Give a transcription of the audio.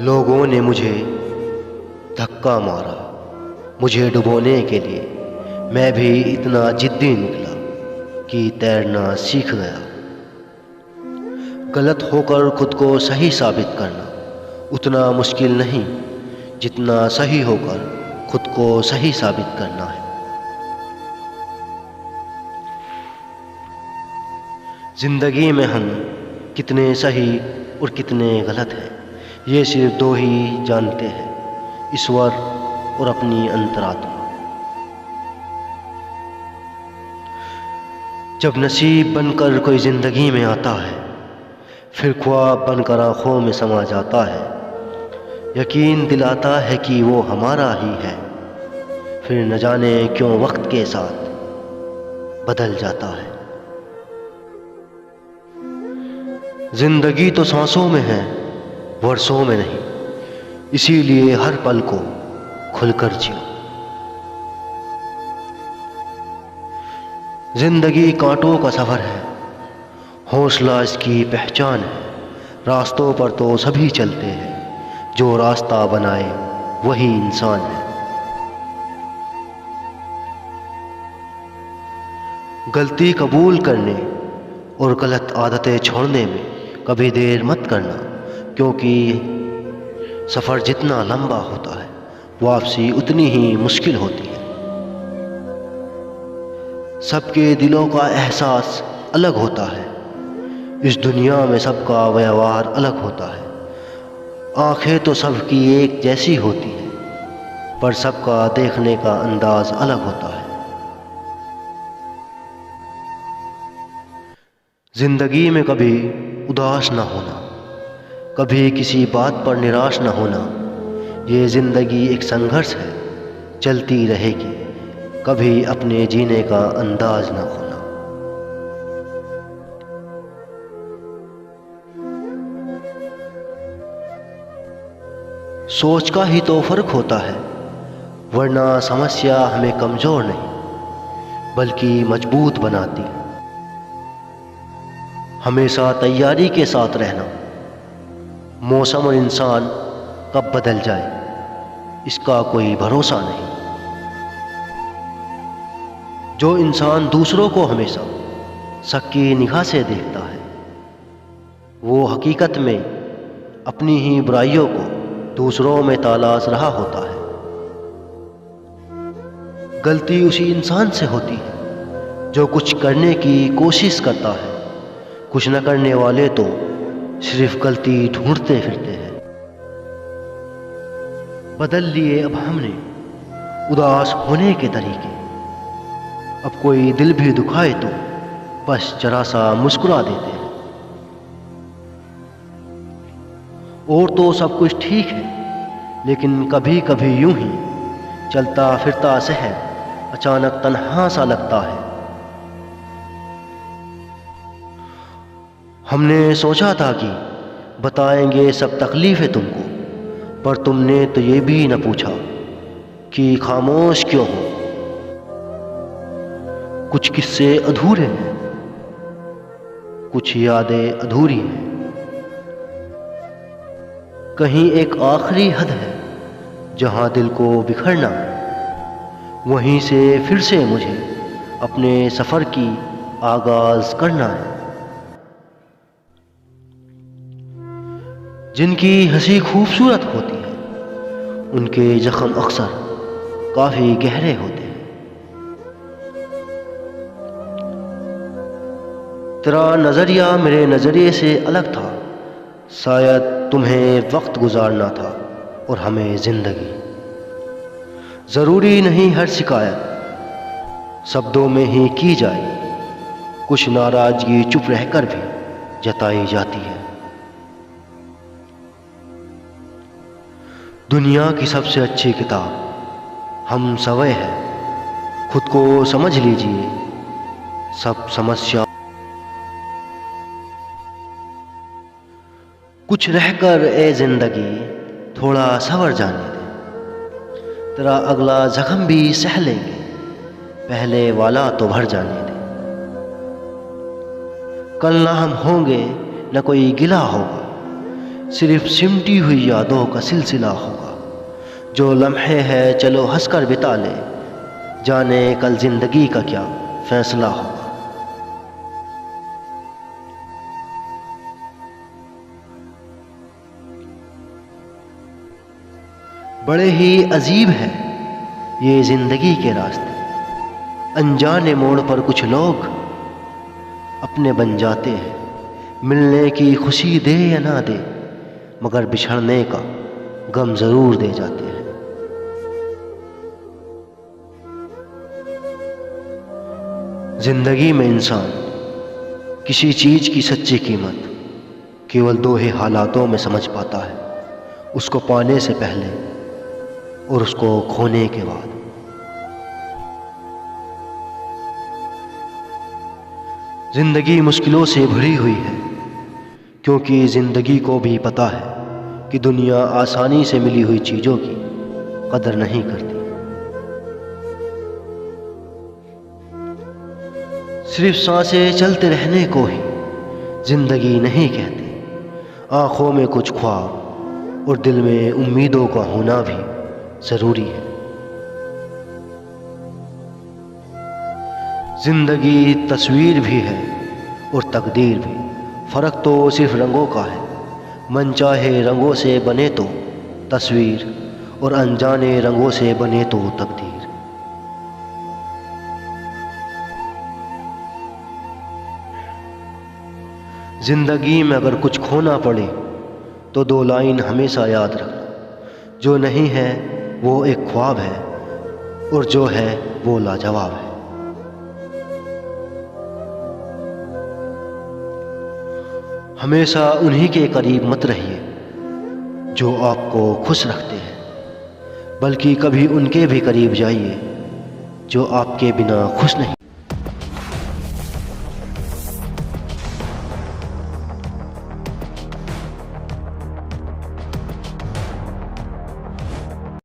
लोगों ने मुझे धक्का मारा मुझे डुबोने के लिए। मैं भी इतना जिद्दी निकला कि तैरना सीख गया। गलत होकर खुद को सही साबित करना उतना मुश्किल नहीं जितना सही होकर खुद को सही साबित करना है। जिंदगी में हम कितने सही और कितने गलत हैं ये सिर्फ दो ही जानते हैं, ईश्वर और अपनी अंतरात्मा। जब नसीब बनकर कोई जिंदगी में आता है फिर ख्वाब बनकर आँखों में समा जाता है। यकीन दिलाता है कि वो हमारा ही है, फिर न जाने क्यों वक्त के साथ बदल जाता है। जिंदगी तो सांसों में है वर्षों में नहीं, इसीलिए हर पल को खुलकर जियो। जिंदगी कांटों का सफर है, हौसला इसकी पहचान है। रास्तों पर तो सभी चलते हैं, जो रास्ता बनाए वही इंसान है। गलती कबूल करने और गलत आदतें छोड़ने में कभी देर मत करना, क्योंकि सफ़र जितना लंबा होता है वापसी उतनी ही मुश्किल होती है। सबके दिलों का एहसास अलग होता है, इस दुनिया में सबका व्यवहार अलग होता है। आंखें तो सबकी एक जैसी होती है, पर सबका देखने का अंदाज अलग होता है। जिंदगी में कभी उदास न होना, कभी किसी बात पर निराश न होना। ये जिंदगी एक संघर्ष है, चलती रहेगी, कभी अपने जीने का अंदाज न खोना। सोच का ही तो फर्क होता है, वरना समस्या हमें कमजोर नहीं बल्कि मजबूत बनाती। हमेशा तैयारी के साथ रहना, मौसम और इंसान कब बदल जाए इसका कोई भरोसा नहीं। जो इंसान दूसरों को हमेशा शक की निगाह से देखता है वो हकीकत में अपनी ही बुराइयों को दूसरों में तलाश रहा होता है। गलती उसी इंसान से होती है जो कुछ करने की कोशिश करता है, कुछ न करने वाले तो सिर्फ गलती ढूंढते फिरते हैं। बदल लिए अब हमने उदास होने के तरीके, अब कोई दिल भी दुखाए तो बस जरा सा मुस्कुरा देते हैं। और तो सब कुछ ठीक है, लेकिन कभी कभी यूं ही चलता फिरता शहर अचानक तन्हा सा लगता है। हमने सोचा था कि बताएंगे सब तकलीफें तुमको, पर तुमने तो ये भी न पूछा कि खामोश क्यों हो। कुछ किस्से अधूरे हैं, कुछ यादें अधूरी हैं। कहीं एक आखिरी हद है जहां दिल को बिखरना है, वहीं से फिर से मुझे अपने सफर की आगाज करना है। जिनकी हंसी खूबसूरत होती है उनके जख्म अक्सर काफी गहरे होते हैं। तेरा नजरिया मेरे नजरिए से अलग था, शायद तुम्हें वक्त गुजारना था और हमें जिंदगी। जरूरी नहीं हर शिकायत शब्दों में ही की जाए, कुछ नाराजगी चुप रहकर भी जताई जाती है। दुनिया की सबसे अच्छी किताब हम सवय है, खुद को समझ लीजिए सब समस्या। कुछ रहकर ए जिंदगी थोड़ा सवर जाने दे, तेरा अगला जख्म भी सह लेंगे, पहले वाला तो भर जाने दे। कल ना हम होंगे न कोई गिला होगा, सिर्फ सिमटी हुई यादों का सिलसिला होगा। जो लम्हे हैं चलो हंसकर बिता ले, जाने कल जिंदगी का क्या फैसला होगा। बड़े ही अजीब हैं ये जिंदगी के रास्ते, अनजाने मोड़ पर कुछ लोग अपने बन जाते हैं। मिलने की खुशी दे या ना दे, मगर बिछड़ने का गम जरूर दे जाते हैं। जिंदगी में इंसान किसी चीज की सच्ची कीमत केवल दो ही हालातों में समझ पाता है, उसको पाने से पहले और उसको खोने के बाद। जिंदगी मुश्किलों से भरी हुई है, क्योंकि जिंदगी को भी पता है कि दुनिया आसानी से मिली हुई चीजों की कदर नहीं करती। सिर्फ सांसें चलते रहने को ही जिंदगी नहीं कहती, आंखों में कुछ ख्वाब और दिल में उम्मीदों का होना भी जरूरी है। जिंदगी तस्वीर भी है और तकदीर भी, फर्क तो सिर्फ रंगों का है। मनचाहे रंगों से बने तो तस्वीर, और अनजाने रंगों से बने तो तकदीर। जिंदगी में अगर कुछ खोना पड़े तो दो लाइन हमेशा याद रखना, जो नहीं है वो एक ख्वाब है और जो है वो लाजवाब है। हमेशा उन्हीं के करीब मत रहिए जो आपको खुश रखते हैं, बल्कि कभी उनके भी करीब जाइए जो आपके बिना खुश नहीं।